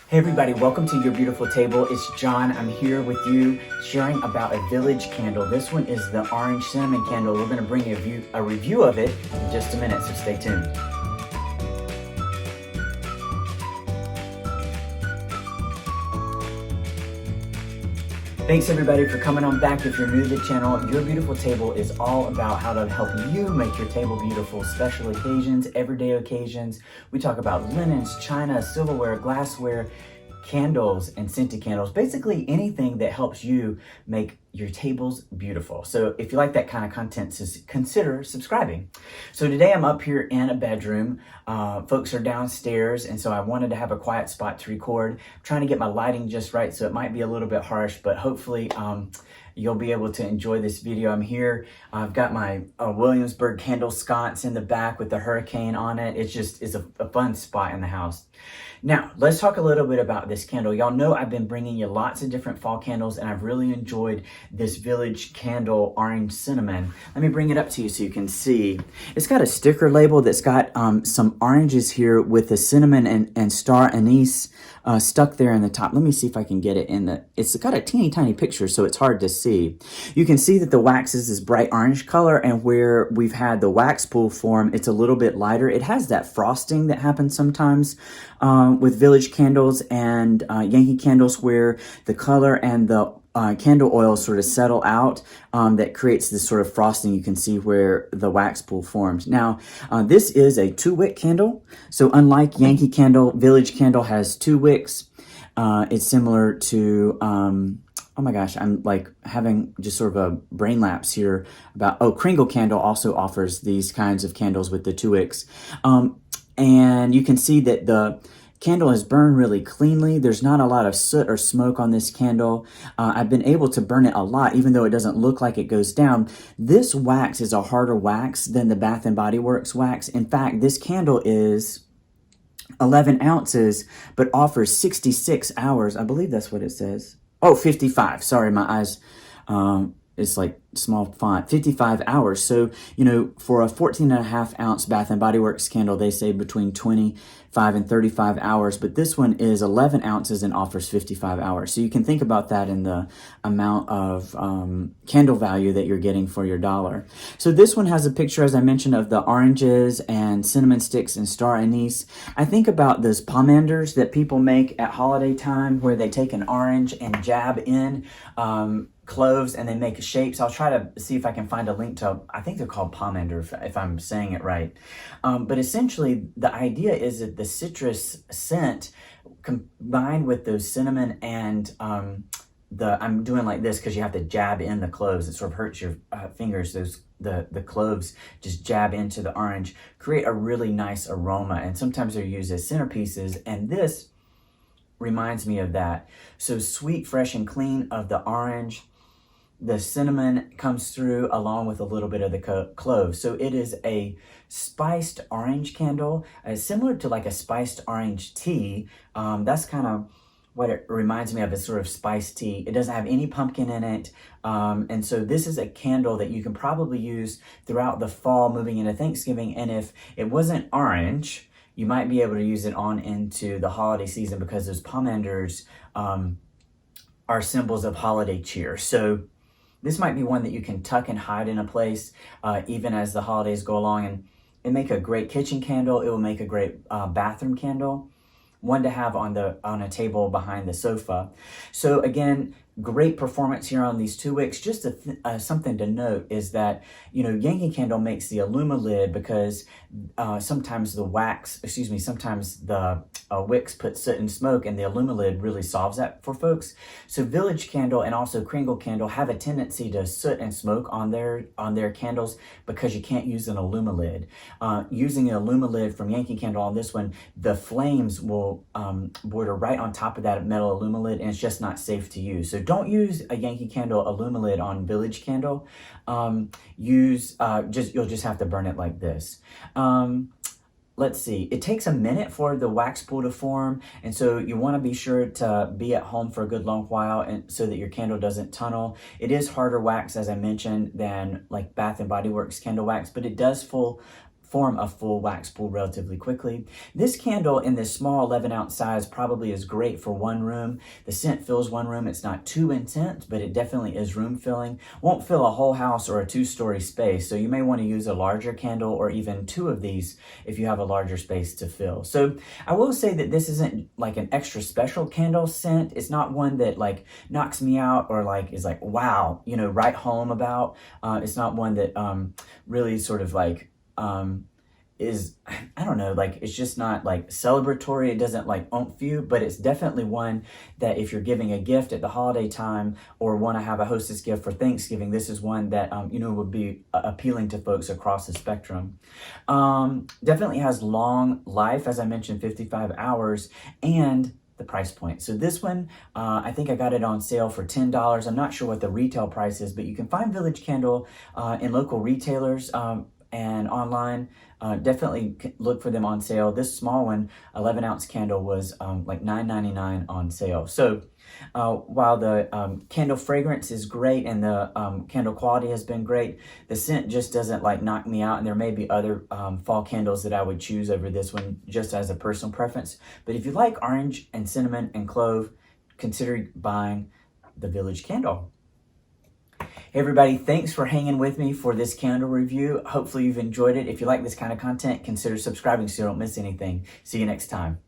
Hey everybody, welcome to Your Beautiful Table. It's John. I'm here with you sharing about a village candle. This one is the orange cinnamon candle. We're going to bring you a review of it in just a minute, so stay tuned. Thanks everybody for coming on back. If you're new to the channel, Your Beautiful Table is all about how to help you make your table beautiful. Special occasions, everyday occasions. We talk about linens, china, silverware, glassware, candles, and scented candles. Basically anything that helps you make your tables beautiful. So if you like that kind of content, consider subscribing. So today I'm up here in a bedroom. Folks are downstairs, and so I wanted to have a quiet spot to record. I'm trying to get my lighting just right, so it might be a little bit harsh, but hopefully you'll be able to enjoy this video. I'm here. I've got my Williamsburg candle sconce in the back with the hurricane on it. It's a fun spot in the house. Now, let's talk a little bit about this candle. Y'all know I've been bringing you lots of different fall candles, and I've really enjoyed this Village Candle Orange Cinnamon. Let me bring it up to you so you can see. It's got a sticker label that's got some oranges here with the cinnamon and star anise stuck there in the top. Let me see if I can get it in the... It's got a teeny tiny picture, so it's hard to see. You can see that the wax is this bright orange color, and where we've had the wax pool form, it's a little bit lighter. It has that frosting that happens sometimes with Village candles and Yankee candles, where the color and the candle oil sort of settle out, that creates this sort of frosting. You can see where the wax pool forms. Now, this is a 2-wick candle. So unlike Yankee candle, Village candle has 2 wicks. It's similar to, oh my gosh, I'm like having just sort of a brain lapse here about, Kringle candle also offers these kinds of candles with the 2 wicks. And you can see that the candle is burned really cleanly. There's not a lot of soot or smoke on this candle. I've been able to burn it a lot, even though it doesn't look like it goes down. This wax is a harder wax than the Bath & Body Works wax. In fact, this candle is 11 ounces, but offers 66 hours. I believe that's what it says. Oh, 55. Sorry, my eyes, it's like small font, 55 hours. So, you know, for a 14.5 ounce Bath & Body Works candle, they say between 25 and 35 hours, but this one is 11 ounces and offers 55 hours. So you can think about that in the amount of candle value that you're getting for your dollar. So this one has a picture, as I mentioned, of the oranges and cinnamon sticks and star anise. I think about those pomanders that people make at holiday time, where they take an orange and jab in cloves and they make shapes. I'll try to see if I can find a link to, I think they're called pomander if I'm saying it right. But essentially the idea is that the citrus scent combined with those cinnamon and I'm doing like this because you have to jab in the cloves. It sort of hurts your fingers. The cloves just jab into the orange, create a really nice aroma. And sometimes they're used as centerpieces. And this reminds me of that. So sweet, fresh, and clean of the orange. The cinnamon comes through along with a little bit of the cloves. So it is a spiced orange candle, similar to like a spiced orange tea. That's kind of what it reminds me of, is sort of spiced tea. It doesn't have any pumpkin in it. And so this is a candle that you can probably use throughout the fall moving into Thanksgiving. And if it wasn't orange, you might be able to use it on into the holiday season, because those pomanders are symbols of holiday cheer. So this might be one that you can tuck and hide in a place even as the holidays go along, and it make a great kitchen candle. It will make a great bathroom candle, one to have on a table behind the sofa. So again, great performance here on these 2 wicks. Just something to note is that, you know, Yankee Candle makes the aluma lid because sometimes the wicks put soot and smoke, and the aluma lid really solves that for folks. So Village Candle and also Kringle Candle have a tendency to soot and smoke on their candles because you can't use an aluma lid. Using an aluma lid from Yankee Candle on this one, the flames will border right on top of that metal aluma lid, and it's just not safe to use. So don't use a Yankee Candle aluma lid on Village Candle. You'll just have to burn it like this. Let's see, it takes a minute for the wax pool to form, and so you want to be sure to be at home for a good long while, and so that your candle doesn't tunnel. It is harder wax, as I mentioned, than like Bath & Body Works candle wax, but it does form a full wax pool relatively quickly. This candle in this small 11-ounce size probably is great for one room. The scent fills one room. It's not too intense, but it definitely is room filling. Won't fill a whole house or a 2-story space, so you may want to use a larger candle or even 2 of these if you have a larger space to fill. So I will say that this isn't like an extra special candle scent. It's not one that like knocks me out or like is like, wow, you know, right home about. It's not one that really sort of like is, I don't know, like it's just not like celebratory. It doesn't like oomph you, but it's definitely one that if you're giving a gift at the holiday time or want to have a hostess gift for Thanksgiving, this is one that, you know, would be appealing to folks across the spectrum. Definitely has long life, as I mentioned, 55 hours, and the price point. So this one, I think I got it on sale for $10. I'm not sure what the retail price is, but you can find Village Candle in local retailers and online. Definitely look for them on sale. This small one, 11-ounce candle, was like $9.99 on sale. So while the candle fragrance is great and the candle quality has been great, the scent just doesn't like knock me out. And there may be other fall candles that I would choose over this one just as a personal preference. But if you like orange and cinnamon and clove, consider buying the Village Candle. Hey everybody, thanks for hanging with me for this candle review. Hopefully you've enjoyed it. If you like this kind of content, consider subscribing so you don't miss anything. See you next time.